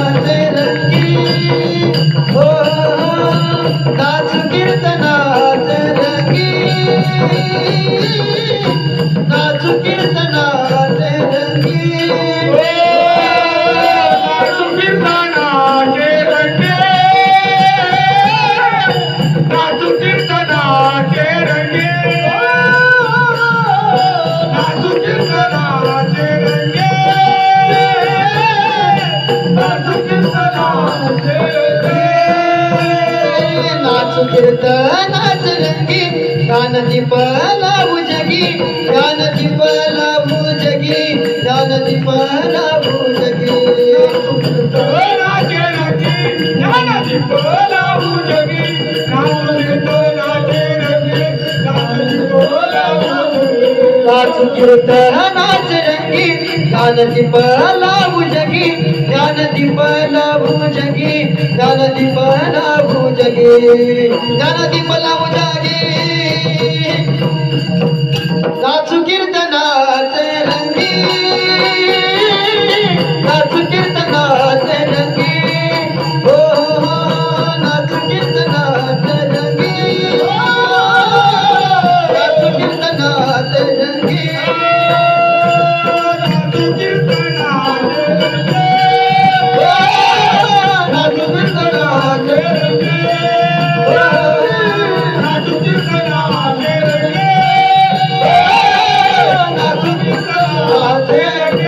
कीर्तनाचे रंगी हो नाच कीर्तनाचे रंगी नाच कीर्तनाचे रंगी नाच कीर्तनाचे रंगे नाच कीर्तनाचे रंगे नाच कीर्तनाचे रंगे नाच कीर्तनाचे रंगे नाच कीर्तनाचे रंगी गान दीप लावू जगी गान दीप लावू जगी गान दीप लावू जगी कीर्तनाचे रंगे ज्ञानाची बोलावू जगी नाच कीर्तनाचे रंगे ज्ञानाची बोलावू नाच कीर्तनाचे रंगी गान दीप लावू जगी गान दीप लावू जगी गान दीप लावू जगी गान दीप लावू जगी नाच कीर्तनाचे रंगी नाच कीर्तनाचे रंगी हो नाच कीर्तनाचे रंगी नाच कीर्तनाचे रंगी नाच कीर्तनाचे रंगे नाच कीर्तनाचे रंगी नाच कीर्तनाचे रंगे नाच कीर्तनाचे रंगी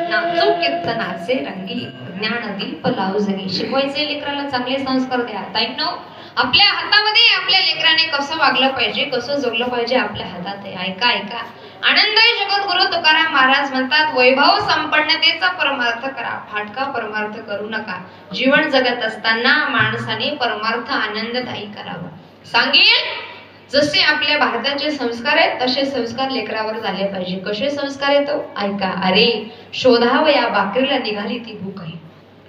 नाचो कीर्तनाचे रंगी ज्ञानदीप लावू जगी. शिकवायचे लेकराला चांगले संस्कार द्या. ताईंनो, आपल्या हातामध्ये आपल्या लेकराने कसं वागलं पाहिजे, कसं जगलं पाहिजे आपल्या हातात आहे. ऐका ऐका. आनंदय जगद्गुरु तुकाराम महाराज म्हणतात, वैभव संपन्नतेचा परमार्थ करा, फाटका परमार्थ करू नका. जीवन जगत असताना माणसाने परमार्थ आनंददायी करावा. सांगेल जसे आपल्या भारताचे संस्कार आहेत तसे संस्कार लेकरावर झाले पाहिजे. कसे संस्कार येतो ऐका. अरे शोधावया भाकरीला निघाली ती भूक आहे.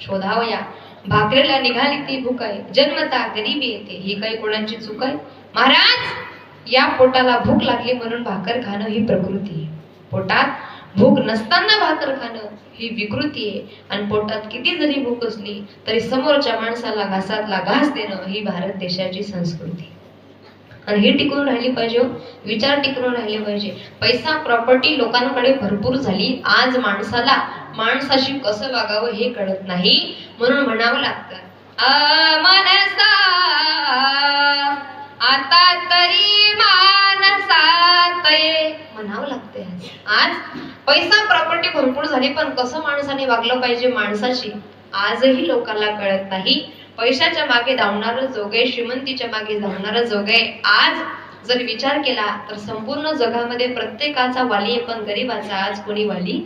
शोधावया भाकरीला निघाली ती भूक आहे. जन्मता गरीबी येते, ही काही कोणाची चूक आहे? महाराज, या पोटाला भूक लागली म्हणून भाकर खाणं ही प्रकृती आहे. पोटात भूक नसताना भाकर खाणं ही विकृती आहे. आणि पोटात किती जरी भूक असली तरी समोरच्या माणसाला घासातला घास देणं ही भारत देशाची संस्कृती आहे. आणि ही टिकून राहिली पाहिजे. विचार टिकून राहिले पाहिजे. पैसा प्रॉपर्टी लोकांकडे भरपूर झाली. आज माणसाला माणसाशी कसं वागावं हे कळत नाही. म्हणून म्हणावं लागतं, मनसा आता तरी मानसात ये, म्हणावं लागते. आज पैसा प्रॉपर्टी भरपूर झाली पण कसं माणसाने वागलं पाहिजे माणसाशी आजही लोकांना कळत नाही. पैशाच्या मागे धावणारं जोग आहे, श्रीमंतीच्या मागे धावणारं जोग आहे. आज जर विचार केला तर संपूर्ण जगामध्ये प्रत्येकाचा वाली आहे पण गरीबाचा आज कोणी वाली?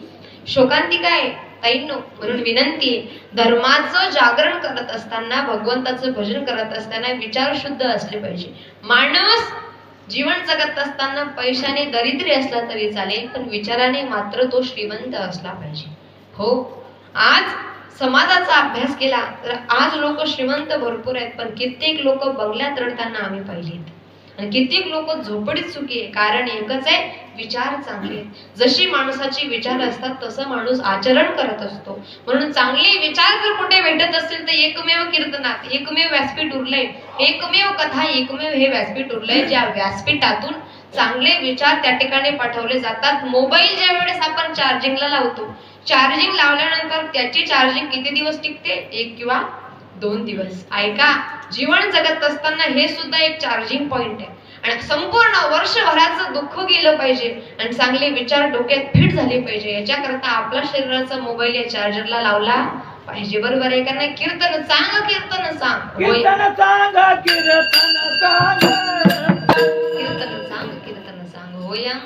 शोकांतिका आहे ताईंनो. म्हणून विनंती आहे, धर्माचं जागरण करत असताना, भगवंताचं भजन करत असताना विचार शुद्ध असले पाहिजे. माणूस जीवन जगत असताना पैशाने दरिद्री असला तरी चालेल पण विचाराने मात्र तो श्रीमंत असला पाहिजे. हो, आज समाजाचा अभ्यास केला तर आज लोक श्रीमंत भरपूर आहेत पण कित्येक लोक बंगल्यात रडताना आम्ही पाहिलेत. आणि कित्येक लोक झोपडीत सुखी आहे. कारण एकच आहे, विचार चांगले. जशी माणसाची विचार असतात तसं माणूस आचरण करत असतो. म्हणून चांगले विचार जर कुठे भेटत असतील तर एकमेव कीर्तनात, एकमेव व्यासपीठ उरलंय, एकमेव कथा, एकमेव हे व्यासपीठ उरलंय ज्या व्यासपीठातून चांगले विचार त्या ठिकाणी पाठवले जातात. मोबाईल ज्या वेळेस आपण चार्जिंगला लावतो, चार्जिंग लावल्यानंतर त्याची चार्जिंग किती दिवस टिकते? 1 किंवा 2 दिवस. ऐका, जीवन जगत असताना हे सुद्धा एक चार्जिंग पॉइंट आहे. आणि संपूर्ण वर्षभराचं दुःख गेलं पाहिजे आणि चांगले विचार डोक्यात फिट झाले पाहिजे. याच्याकरता आपला शरीराचा मोबाईल या चार्जरला लावला पाहिजे. बरोबर आहे का नाही? कीर्तन सांग, कीर्तन सांग, कीर्तन सांग, कीर्तन सांग, कीर्तन सांग, कीर्तन सांग, होयांग.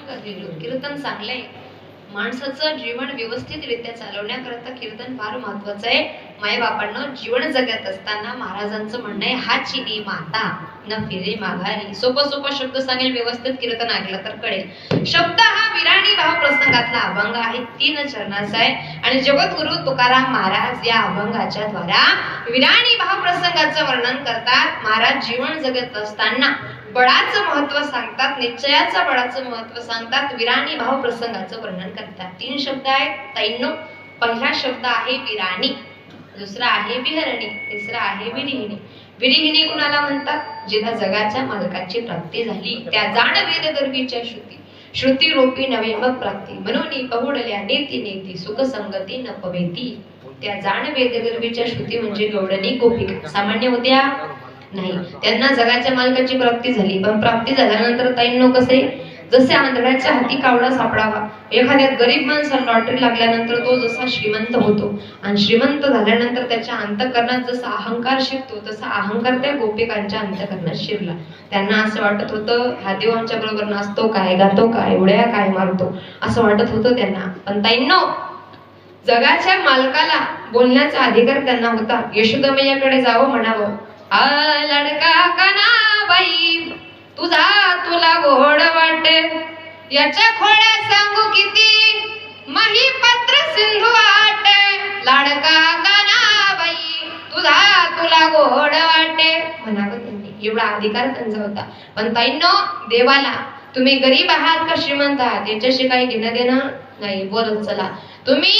कीर्तन चांगलंय. माणसाचं जीवन व्यवस्थितरित्या चालवण्याकरता कीर्तन फार महत्वाचं आहे. मायबापांनो, जीवन जगत असताना महाराजांचं म्हणणं आहे, हा चिनी माता न फिरे माघारी. सोपं सोपं शब्द सांगेल, व्यवस्थित कीर्तन ऐकलं तर कळेल. शब्द हा विराणी भाव प्रसंगातला अभंग आहे, 3 चरणाचा आहे. आणि जगद्गुरु तुकाराम महाराज या अभंगाच्या द्वारा विराणी भाव प्रसंगाचं वर्णन करतात. महाराज जीवन जगत असताना बळाचं महत्व सांगतात, निश्चयाचं बळाचं महत्व सांगतात, विराणी भाव प्रसंगाचं वर्णन करतात. 3 शब्द आहेत ताईंनो. पहिला शब्द आहे विराणी, दुसरा आहे विहरणी, तिसरा आहे विरिहिणी. विरिहिणी कुणाला म्हणतात? जिला जगाच्या मालकाची प्राप्ती झाली, त्या जाण वेद गर्भीच्या श्रुती, श्रुती रूपी नवे मग प्राप्ती, म्हणून पहुडल्या नेती नेती सुख संगती न पवेती. त्या जाण वेद गर्भीच्या श्रुती म्हणजे गौडणी गोपिका. सामान्य होत्या नाही, त्यांना जगाच्या मालकाची प्राप्ती झाली. पण प्राप्ती झाल्यानंतर ताईंनो कसे, जसे आंधळ्याच्या हाती कावळा सापडावा, एखाद्या गरीब माणसाला लॉटरी लागल्यानंतर तो जसा श्रीमंत होतो आणि श्रीमंत झाल्यानंतर त्याच्या अंतःकरणात जसा अहंकार शिरतो, तसा अहंकार त्या गोपिकांच्या अंतःकरणात शिरला. त्यांना असं वाटत होतं हा देव आमच्या बरोबर नाचतो काय, गातो काय, उड्या काय मारतो, असं वाटत होतं त्यांना. पण ताईंनो, जगाच्या मालकाला बोलण्याचा अधिकार त्यांना होता. यशोदामैयाकडे जावं म्हणावं, आ लडका कनाबाई तुझा तुला गोड वाटे, याच्या खोड्या सांगू किती, महिपत्र सिंधू आटे, लाडका कनाबाई तुझा तुला गोड वाटे म्हणावं त्यांनी. एवढा अधिकार त्यांचा होता. पण ताईंनो, देवाला तुम्ही गरीब आहात का श्रीमंत आहात याच्याशी काही घेणं देणं नाही. बोलत चला. तुम्ही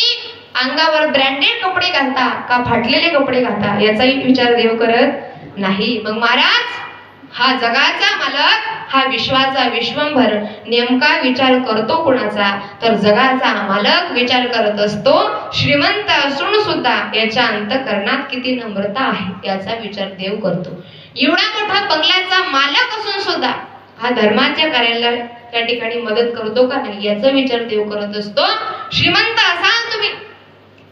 अंगावर ब्रँडेड कपडे घालता का फाटलेले कपडे घालता याचाही विचार देव करत नाही. मग महाराज, हा जगाचा मालक, हा विश्वाचा विश्वंभर नेमका विचार करतो कुणाचा? तर जगाचा मालक विचार करत असतो श्रीमंत असून सुद्धा याच्या अंतःकरणात किती नम्रता आहे याचा विचार देव करतो. एवढा मोठा बंगल्याचा मालक असून सुद्धा हा धर्माच्या कार्याला त्या ठिकाणी मदत करतो का नाही याचा विचार देव करत असतो. श्रीमंत असाल तुम्ही,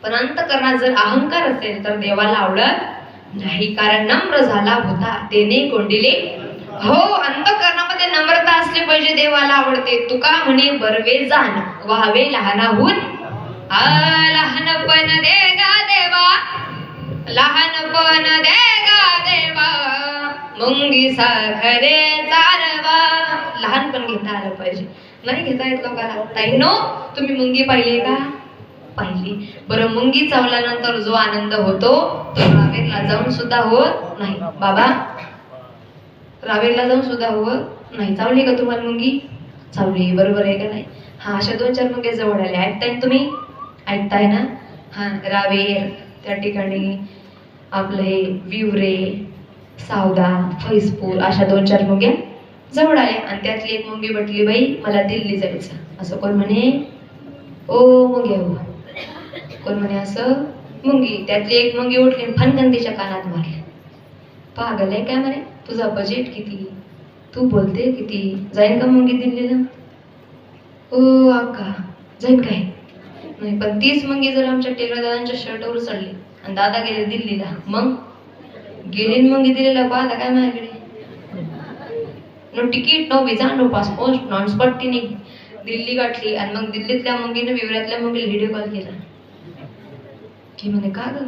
पण अंतःकरणात जर अहंकार असेल तर देवाला आवडत नाही. कारण नम्र झाला होता तेने कोंडिले. हो, अंतःकरणामध्ये नम्रता असली पाहिजे, देवाला आवडते. तुका म्हणे बरवे जाण व्हावे लहानाहून. लहानपण दे गा देवा, लहानपण दे गा देवा, मुंगी साखरे चारवा. लहानपण घेता आलं पाहिजे, नाही घेता येत लोकांना. ताईंनो, तुम्ही मुंगी पाहिली का? पाहिली. बरं, मुंगी चावल्यानंतर जो आनंद होतो तो रावेरला जाऊन सुद्धा होत नाही. बाबा, रावेरला जाऊन सुद्धा होत नाही. चावली का तुम्हाला मुंगी? चावली, बरोबर आहे का नाही? हा, अशा 2-4 मुंग्या जवळ आल्या. ऐकताय तुम्ही? ऐकताय ना? हा, रावेर, त्या ठिकाणी आपले विवरे, सावदा, फैजपूर, अशा 2-4 मुंग्या जवळ आल्या. आणि त्यातली एक मुंगी म्हटली, बाई मला दिल्ली जायचं. असं कोण म्हणे? ओ मुंग्या हो. कोण म्हणे असं? मुंगी. त्यातली एक मुंगी उठली, फनकन तिच्या कानात मारली. पागल आहे काय म्हणे, तुझा बजेट किती, तू बोलते किती, जाईन का मुंगी दिल्लीला? ओ अक्का, जाईन काय? नाही. पण तीच मुंगी जर आमच्या टेलर दादांच्या शर्टवर चढली आणि दादा गेले दिल्लीला, मग गेली मुंगी दिल्लीला, पाहता काय माझ्याकडे? नो तिकीट, नो विजा, नो पासपोर्ट, नॉन स्पॉट. तिने दिल्ली गाठली आणि मग दिल्लीतल्या मुंगीने विवरातल्या मुंगीला व्हिडिओ कॉल केला की म्हणे, का ग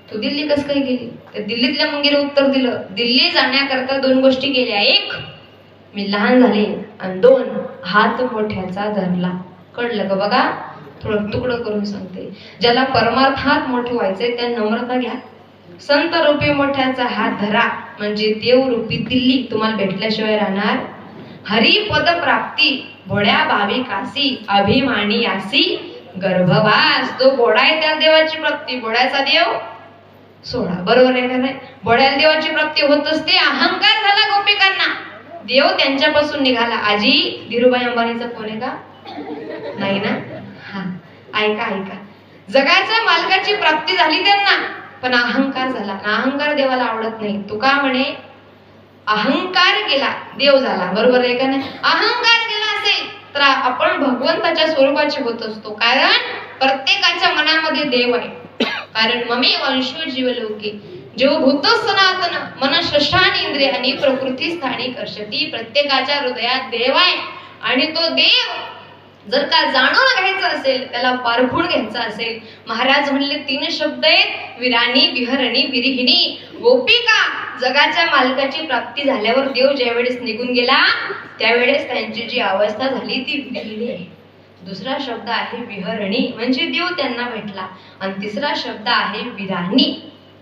तू दिल्ली कस काय गेली? तर दिल्लीतल्या मुंगीने उत्तर दिलं, दिल्ली जाण्याकरता 2 गोष्टी केल्या. 1, मी लहान झाले, आणि 2, हात मोठ्याचा धरला. कळलं का? बघा, थोडं तुकडं करून सांगते. ज्याला परमार्थात मोठं व्हायचंय त्या नम्रता घ्या. संत रूपी मोठ्याचा हात धरा, म्हणजे देव रूपी दिल्ली तुम्हाला भेटल्याशिवाय राहणार. हरिपद प्राप्ती भोड्या भाविकासी, अभिमानी आसी गर्भवास. तो भोडा आहे त्या देवाची प्राप्ती. भोड्याचा देव सोडा, बरोबर आहे का नाही? भोड्याला देवाची प्राप्ती होत असते. अहंकार झाला गोपिकांना, देव त्यांच्यापासून निघाला. आजी, धीरूभाई अंबानीचा फोन आहे का? नाही ना? हा, ऐका ऐका. जगाच्या मालकाची प्राप्ती झाली त्यांना, पण अहंकार झाला. अहंकार देवाला आवडत नाही. तुका म्हणे अहंकार गेला देव झाला, बरोबर आहे का नाही? अहंकार गेला असेल तर आपण भगवंताच्या स्वरूपाचे होत असतो. कारण प्रत्येकाच्या मनामध्ये देव आहे. कारण ममे वंशो जीवलोके जो भूत सनातन मन शशान इंद्रियानी प्रकृती स्थानी कर्षती. प्रत्येकाच्या हृदयात देव आहे आणि तो देव जर का जाणून घ्यायचा असेल, त्याला पारखून घ्यायचा असेल, महाराज म्हणले 3 शब्द आहेत, विराणी, विहरणी, विरिहिणी. गोपिका जगाच्या मालकाची प्राप्ती झाल्यावर देव ज्यावेळेस निघून गेला त्यावेळेस त्यांची जी अवस्था झाली ती विरिहिणी आहे. दुसरा शब्द आहे विहरणी, म्हणजे देव त्यांना भेटला. आणि तिसरा शब्द आहे विराणी.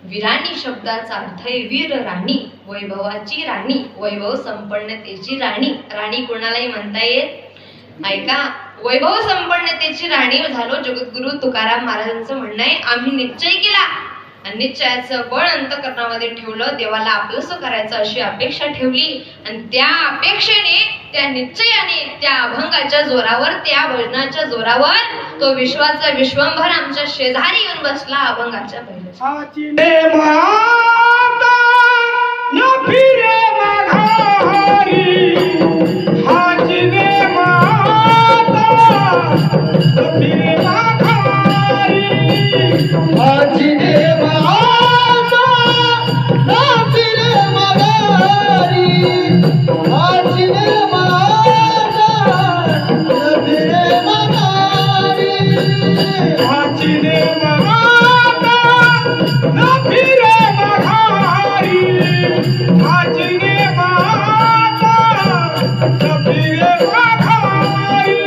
वीराणी शब्दाचा अर्थ आहे वीर राणी, वैभवाची राणी, वैभव संपन्नतेची राणी. राणी कोणालाही म्हणता येत ऐका, वैभव संपन्नतेची राणी झालो. जगद्गुरु तुकाराम महाराजांचं म्हणणं आहे, आम्ही निश्चय केला आणि निश्चयाचं बळ अंतःकरणामध्ये ठेवलं, देवाला आपलंसं करायचं अशी अपेक्षा ठेवली आणि त्या अपेक्षेने, त्या निश्चयाने, त्या अभंगाच्या जोरावर, त्या भजनाच्या जोरावर तो विश्वाचा विश्वंभर आमच्या शेजारी येऊन बसला अभंगाच्या पहिल्या. आचिने माता न फिरे माघारी, आचिने माता न फिरे माघारी, आजीने माता ना फिरे मगारी, आजीने माता ना फिरे मगारी, आचिने माता न फिरे माघारी, आचिने माता न फिरे माघारी,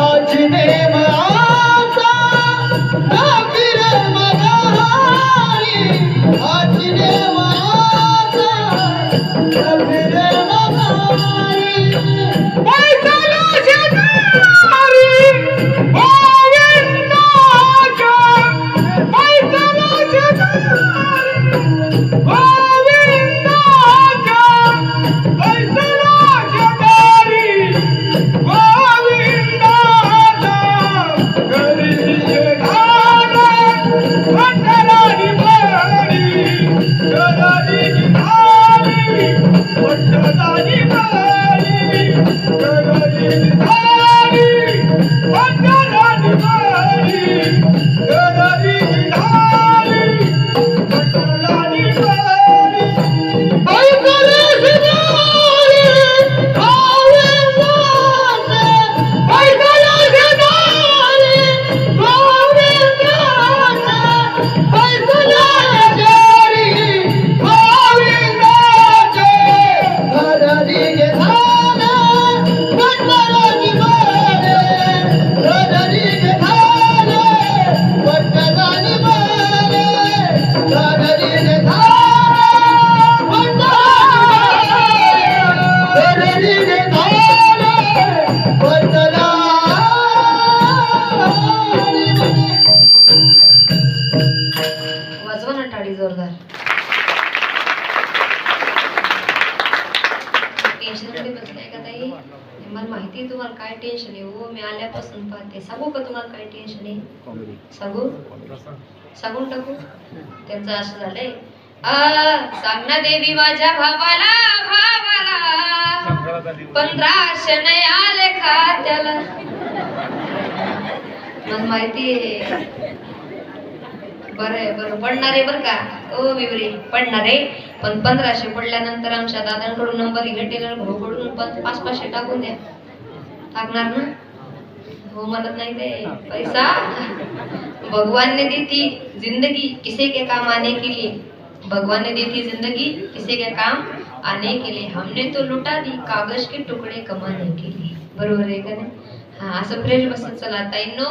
आजीने माता ना फिरे मगारी, आजीने माता ना फिरे मगारी. पैसाला शेजारी गोविंदाच्या, पैसाला शेजारी गोविंदाच्या, पैसाला शेजारी गोविंदाच्या, घरी शेजारी पंढरानी बळी, घरानी गिधारी पंढरानी बळी, घरानी गिधारी पंढरानी बळी, घरानी गिधारी पंढरानी बळी. पैसाला शेजारी गोविंदाचे, पैसाला शेजारी गोविंदाचे, पैसाला शेजारी गोविंदाचे, घरानी घेताना पंढरानी बळे, घरानी घेताना पंढरानी बळे, घरानी घेताना वाजवा ना टाळी जोरदार. टेन्शन मध्ये बसलाय का ताई? मला माहिती आहे तुम्हाला काय टेन्शन आहे. हो, मी आल्यापासून पाहते. सांगू का तुम्हाला काय टेन्शन आहे? सांगू? सांगून टाकू. त्यांचं असं झालंय, सांग ना देवी माझ्या भावाला, भावाला 1500 नाही आले खात्याला. मला माहिती आहे. बरं आहे, बरं पडणार आहे बरं का. ओ विवरे पडणार आहे, पण 1500 पडल्यानंतर आमच्या दादांकडून नंबर घेटेल, भाऊकडून 500 टाकून द्या. टाकणार ना? हो म्हणत नाही ते. पैसा भगवान ने दी थी जिंदगी किसी के काम आने के लिए, भगवान ने दी थी जिंदगी किसी के काम आने के लिए, हमने तो लुटा दी कागज के टुकड़े कमाने के लिए. बरोबर आहे का नाही? हा, असं फ्रेश बसत चला ताईंनो.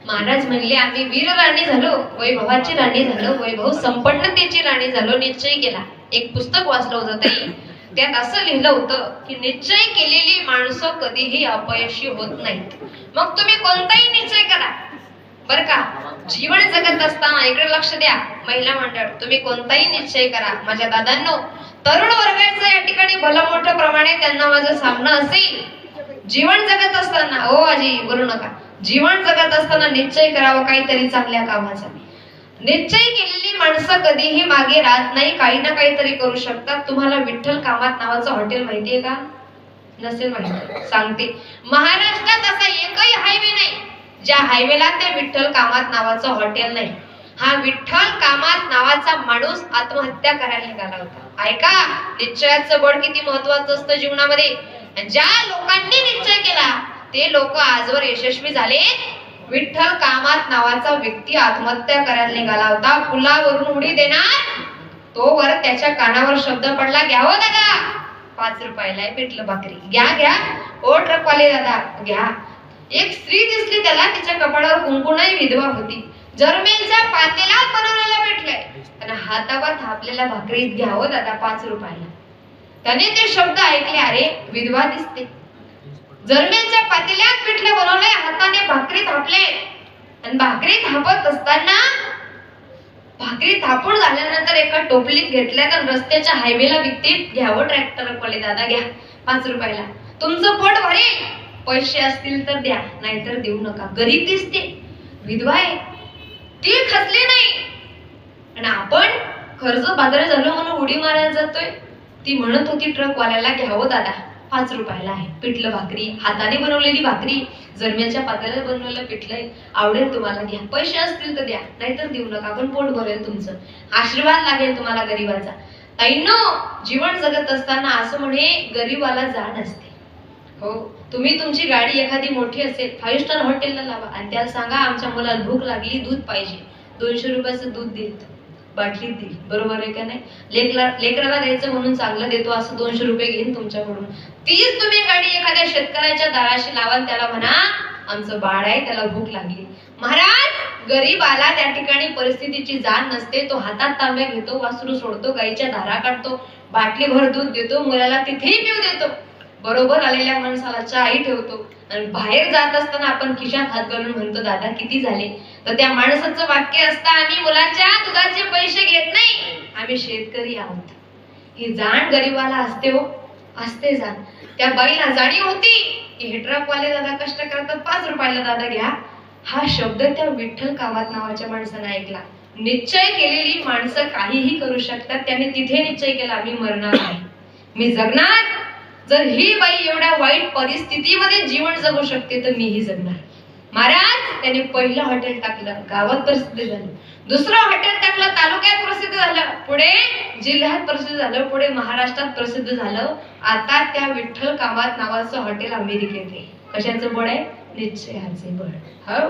महाराज म्हणले आम्ही वीर राणी झालो, वैभवाची राणी झालो, वैभव संपन्नतेची राणी झालो. निश्चय केला. एक पुस्तक वाचलं होतं ताई, त्यात असं लिहिलं होतं की निश्चय केलेली माणसं कधीही अपयशी होत नाहीत. मग तुम्ही कोणताही निश्चय करा बर का. जीवन जगत असताना इकडे लक्ष द्या महिला मंडळ, तुम्ही कोणताही निश्चय करा. माझ्या दादांनो, तरुण वर्गाचं या ठिकाणी भलं मोठ्या प्रमाणे त्यांना माझं सामना असेल. जीवन जगत असताना, हो आजी बोलू नका, जीवन जगत असताना निश्चय करावा काहीतरी चांगल्या कामाचा. निश्चय केलेली माणसं कधीही मागे राहत नाही, काही ना काहीतरी करू शकतात. तुम्हाला विठ्ठल कामात नावाचं हॉटेल माहितीये का? नसेल माहिती, सांगते. महाराष्ट्रात असा एकही हायवे नाही ज्या हायवेला त्या विठ्ठल कामात नावाचं हॉटेल नाही. हा विठ्ठल कामात नावाचा माणूस आत्महत्या करायला निघाला होता. ऐका, निश्चयाचं बळ किती महत्वाचं असतं जीवनामध्ये. ज्या लोकांनी निश्चय केला ते लोक आजवर यशस्वी झाले. विठ्ठल कामात नावाचा व्यक्ती आत्महत्या करायला निघाला होता. पुलावरून उडी देणार तोवर त्याच्या कानावर शब्द पडला, घ्या हो दादा 5 रुपयाला पिठलं भाकरी, घ्या घ्या. ओ ट्रकवाले दादा घ्या. एक स्त्री दिसली त्याला, तिच्या कपाळावर कुंकू नाही, विधवा होती. जर्मेलच्या पातेल्यात बनवलेलं भेटलंय. आणि हातावर थापलेल्या भाकरीत घ्यावं दादा 5 रुपयाला. त्याने ते शब्द ऐकले, अरे विधवा दिसते. जर्मेच्या पातेल्यात पिठले बनवले, हाताने भाकरी थापले आणि भाकरी थापत असताना भाकरी थापून झाल्यानंतर एका टोपलीत घेतल्या तर रस्त्याच्या हायवेला विकते. घ्यावं ट्रॅक्टर पडले, दादा घ्या 5 रुपयाला, तुमचं पोट भरेल. पैसे असतील तर द्या, नाहीतर देऊ नका. गरीब दिसते, विधवा आहे, ती खचली नाही. आणि आपण कर्ज बाजारी झालो म्हणून उडी मारायला जातोय. ती म्हणत होती ट्रकवाल्याला, घ्यावं दादा 5 रुपयाला आहे पिठलं भाकरी, हाताने बनवलेली भाकरी, जर्मेच्या पातेल्यात बनवलेलं पिठलंय, आवडेल तुम्हाला, घ्या. पैसे असतील तर द्या, नाहीतर देऊ नका, पण पोट भरेल तुमचं. आशीर्वाद लागेल तुम्हाला गरीबाचा. ताईंनो, जीवन जगत असताना असं म्हणे, गरीबाला जाण असते. हो, तुम्ही तुमची गाडी एखादी मोठी असेल, 5 स्टार हॉटेलला लावा आणि त्याला सांगा, आमच्या मुलाला भूक लागली, दूध पाहिजे, 200 रुपयाचं दूध देईल, बाटलीत देईल. बरोबर आहे का नाही? लेकराला द्यायचं म्हणून चांगलं देतो असं 200 रुपये घेईन तुमच्याकडून. तीच तुम्ही गाडी एखाद्या शेतकऱ्याच्या दाराशी लावा, त्याला म्हणा, आमचं बाळ आहे, त्याला भूक लागली. महाराज, गरीबाला त्या ठिकाणी परिस्थितीची जाण नसते. तो हातात तांब्या घेतो, वासरू सोडतो, गाईच्या धारा काढतो, बाटली भर दूध देतो, मुलाला तिथेही पिऊ देतो. बरोबर आलेल्या माणसाला चहाही ठेवतो. आणि बाहेर जात असताना आपण खिशात हात घालून म्हणतो, दादा किती झाले? तर त्या माणसाचं वाक्य असतं, आम्ही मुलाच्या दुधाचे पैसे घेत नाही, आम्ही शेतकरी आहोत. ही जाण गरीबाला असते हो, असते जाण. त्या बाईला जाणीव होती की हे ट्रकवाले दादा कष्ट करतात, 5 रुपयाला दादा घ्या. हा शब्द त्या विठ्ठल कामत नावाच्या माणसाने ऐकला. निश्चय केलेली माणसं काहीही करू शकतात. त्याने तिथे निश्चय केला, मी मरणार नाही, मी जगणार. जर ही बाई एवढ्या वाईट परिस्थितीमध्ये जीवन जगू शकते तर मीही जगणार. महाराज, त्याने पहिलं हॉटेल टाकलं, गावात प्रसिद्ध झालं. दुसरं हॉटेल टाकलं, तालुक्यात प्रसिद्ध झालं, पुढे जिल्ह्यात प्रसिद्ध झालं, पुढे महाराष्ट्रात प्रसिद्ध झालं. आता त्या विठ्ठल कामत नावाचं हॉटेल अमेरिकेत आहे. कशाचं बळ आहे? निश्चयाचे बळ. हो,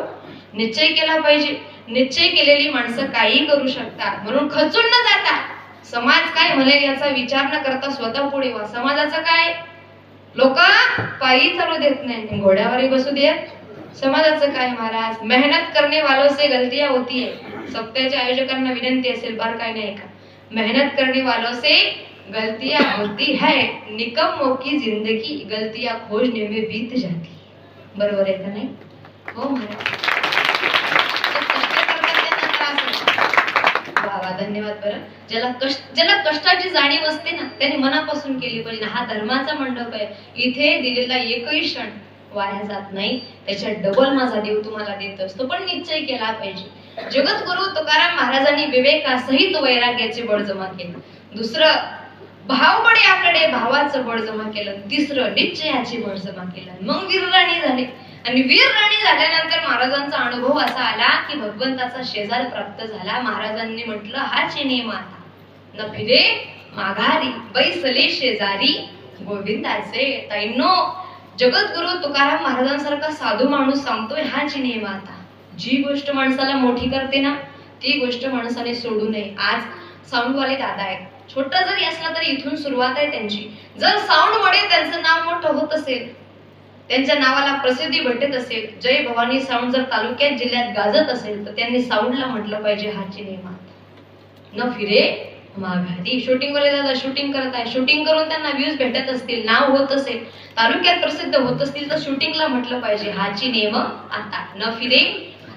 निश्चय केला पाहिजे. निश्चय केलेली माणसं काही करू शकतात. म्हणून खचून न जाता, समाज काय म्हणेल याचा विचार न करता स्वतः पुढे व्हा. समाजाचं काय? लोक पायी चालू देत नाही, घोड्यावरही बसू देत. समाजाचं काय महाराज? मेहनत करने वालों से गलतियां होती है. सप्त्याच्या आयोजकांना विनंती असेल, बार काय नाही का, मेहनत करने वालों से गलतियां होती है, निकम्मों की जिंदगी गलतियां खोजने में बीत जाती. बरोबर आहे का नाही? हो महाराज. धन्यवाद. बरं, ज्याला कष्टाची जाणीव असते ना, त्याने मनापासून केली पाहिजे. हा धर्माचा मंडप आहे, इथे दिलेला एकही क्षण वाया जात नाही, त्याच्या डबल माझा देव तुम्हाला देत असतो. पण निश्चय केला पाहिजे. जगद्गुरु तुकाराम महाराजांनी विवेकासहित वैराग्याचे बळ जमा केलं. दुसरं, भावबळे आपल्याकडे भावाचं बळ जमा केलं. तिसरं, निश्चयाचे बळ जमा केलं. मग वीरराणी झाले. आणि वीरराणी झाल्यानंतर महाराजांचा अनुभव असा आला की भगवंताचा शेजार प्राप्त झाला. महाराजांनी म्हटलं, हाच नेम आता, न फिरे माघारी, बैसले शेजारी गोविंदाचे. ताईंनो, जगद्गुरु तुकाराम महाराजांसारखा साधू माणूस सांगतोय, हाच नेम आता. जी गोष्ट माणसाला मोठी करते ना, ती गोष्ट माणसाने सोडू नये. आज साऊंडवाले दादा आहेत, छोटा जरी असला तरी इथून सुरुवात आहे त्यांची. जर साऊंड मुळे त्यांचं नाव मोठं होत असेल, त्यांच्या नावाला प्रसिद्धी भेटत असेल, जय भवानी साऊंड जर तालुक्यात जिल्ह्यात गाजत असेल, तर त्यांनी साऊंडला म्हटलं पाहिजे, हाची नेम न फिरे माघारी. शूटिंग वाले दादा शूटिंग करत आहे, शूटिंग करून त्यांना व्ह्यूज भेटत असतील, नाव होत असेल, तालुक्यात प्रसिद्ध होत असतील, तर शूटिंगला म्हटलं पाहिजे, हाची नेम आता, न फिरे.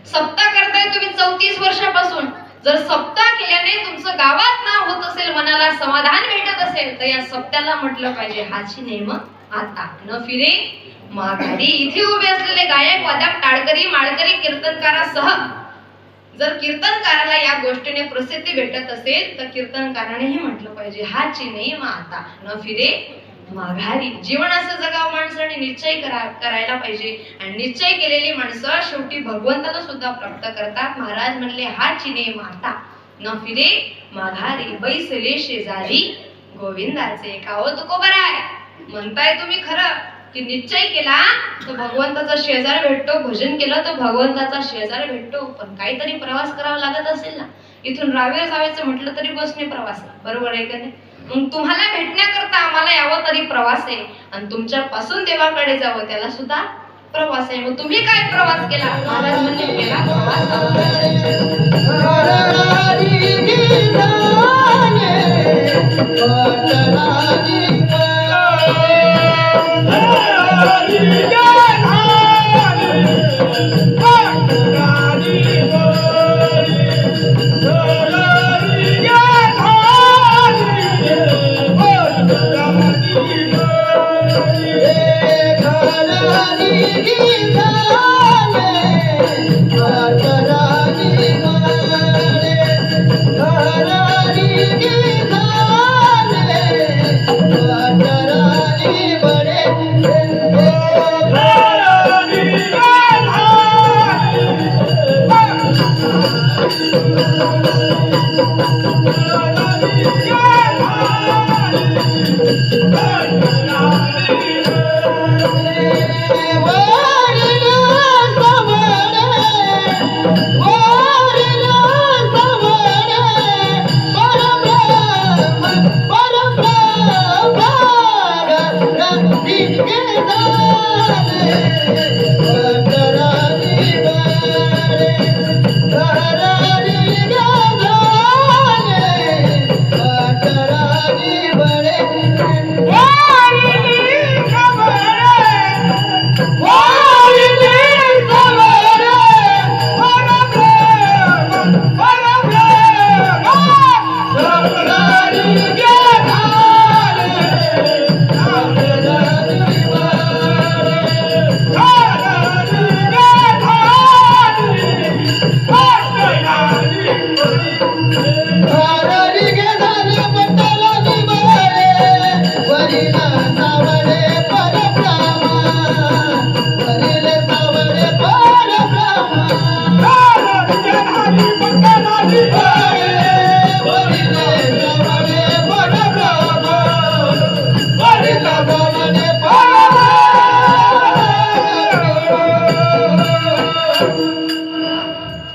सप्ताह करताय तुम्ही 34 वर्षापासून, जर सप्ताह केल्याने तुमचं गावात नाव होत असेल, मनाला समाधान भेटत असेल, तर या सप्त्याला म्हटलं पाहिजे, हाची नेम आता, न फिरे माघारी. इथे उभे असलेले गायक, वादक, टाळकरी, माळकरी, कीर्तनकारासह जर कीर्तनकाराला या गोष्टीने प्रसिद्धी भेटत असेल, तर कीर्तनकारानेही म्हटलं पाहिजे, हाची नेम आता, न फिरे माघारी. जीवन असं जगावं माणसाने निश्चय करायला पाहिजे. आणि निश्चय केलेली माणसं शेवटी भगवंताला सुद्धा प्राप्त करतात. महाराज म्हणले, हाची नेम आता, न फिरे माघारी, बैसले शेजारी गोविंदाचे. का हो तुकोबरा आहे, म्हणताय तुम्ही खरं की निश्चय केला तर भगवंताचा शेजार भेटतो, भजन केलं तर भगवंताचा शेजार भेटतो. पण काहीतरी प्रवास करावा लागत असेल ना. इथून रावेर जायचं म्हटलं तरी बसने प्रवास आहे, बरोबर आहे का नाही? मग तुम्हाला भेटण्याकरता आम्हाला यावं तरी प्रवास आहे, आणि तुमच्या पासून देवाकडे जावं त्याला सुद्धा प्रवास आहे. मग तुम्ही काय प्रवास केला? महाराज म्हणले, केला प्रवास.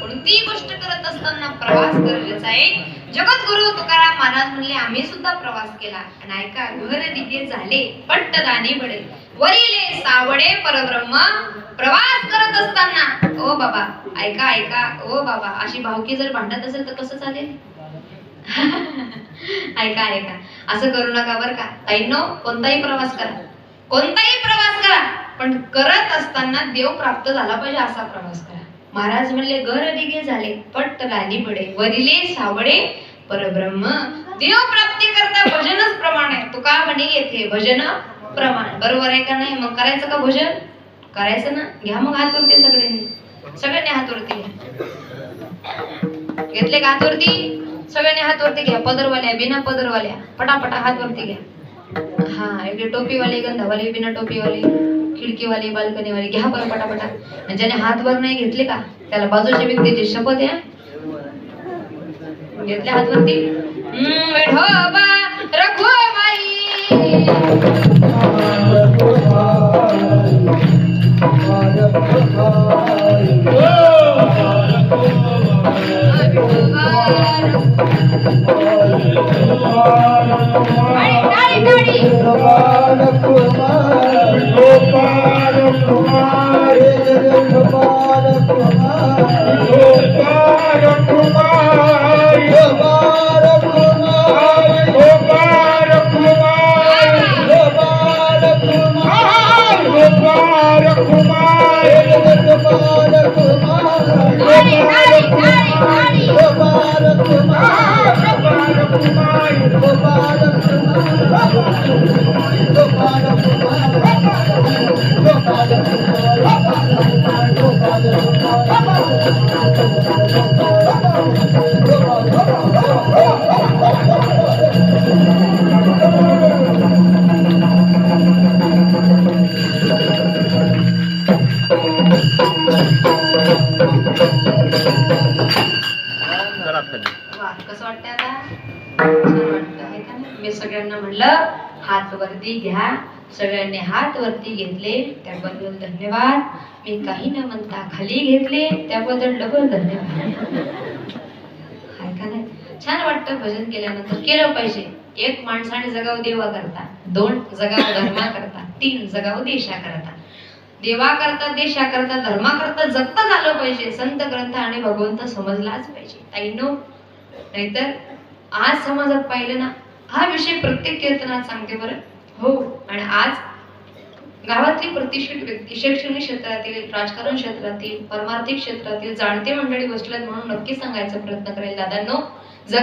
कोणतीही गोष्ट करत असताना प्रवास गरजेचा आहे. जगद्गुरु तुकाराम महाराज म्हणले आम्ही सुद्धा प्रवास केला. आणि ऐका, घर दिगे झाले पट्ट गाणी बडे वरिले सावडे परब्रह्म. प्रवास करत असताना ओ बाबा ऐका ऐका, ओ बाबा अशी भावकी जर भांडत असेल तर कसं चालेल? ऐका ऐका, असं करू नका बरं का ताईंनो. कोणताही प्रवास करा, कोणताही प्रवास करा, पण करत असताना देव प्राप्त झाला पाहिजे असा प्रवास करा. महाराज म्हणले घर दिगे झाले पट्ट गाणी बडे वरिले सावडे परब्रह्म. देव प्राप्ती करता भजनच प्रमाण आहे. तुका म्हणे येथे भजन प्रमाण. बरोबर आहे का नाही? मग करायचं का भजन? करायचं ना. घ्या मग हातवरती सगळ्यांनी, सगळ्यांनी हातवरती घ्या. घेतले का हातवरती? सगळ्यांनी हातवरती घ्या. पदरवाल्या बिना पदरवाल्या पटापटा हातवरती घ्या. हा, इकडे टोपीवाले गंधावाले बिना टोपीवाले खिडकीवाले बाल्कनीवाले घ्या बरं पटापटा. आणि ज्याने हातवर नाही घेतले का त्याला बाजूच्या व्यक्तीची शपथ आहे. घेतले हातवरती? विठोबा रखुमाई कसं वाटतंय आता? छान वाटतं आहे का? मी सगळ्यांना म्हणलं हात वरती घ्या. सगळ्यांनी हात वरती घेतले त्याबद्दल धन्यवाद. मी काही न म्हणता खाली घेतले त्याबद्दल डबल धन्यवाद. आहे का नाही? छान वाटतं भजन केल्यानंतर. केलं पाहिजे. एक माणसाने जगाव देवा करता, 2 जगाव धर्मा करता, 3 जगाव देशा करता. देवा करता, देशा करता, धर्मा करता जगता झालं पाहिजे. संत ग्रंथ आणि भगवंत समजलाच पाहिजे ताईंनो. नाहीतर आज समाजात पाहिलं ना, हा विषय प्रत्येक कीर्तनात सांगते बरं. हो आणि आज गावातली प्रतिष्ठित व्यक्ती, शैक्षणिक क्षेत्रातील, राजकारण क्षेत्रातील, परमार्थिक क्षेत्रातील जाणते मंडळी बसल्यात म्हणून नक्की सांगायचा प्रयत्न करेल. दादांनो, जग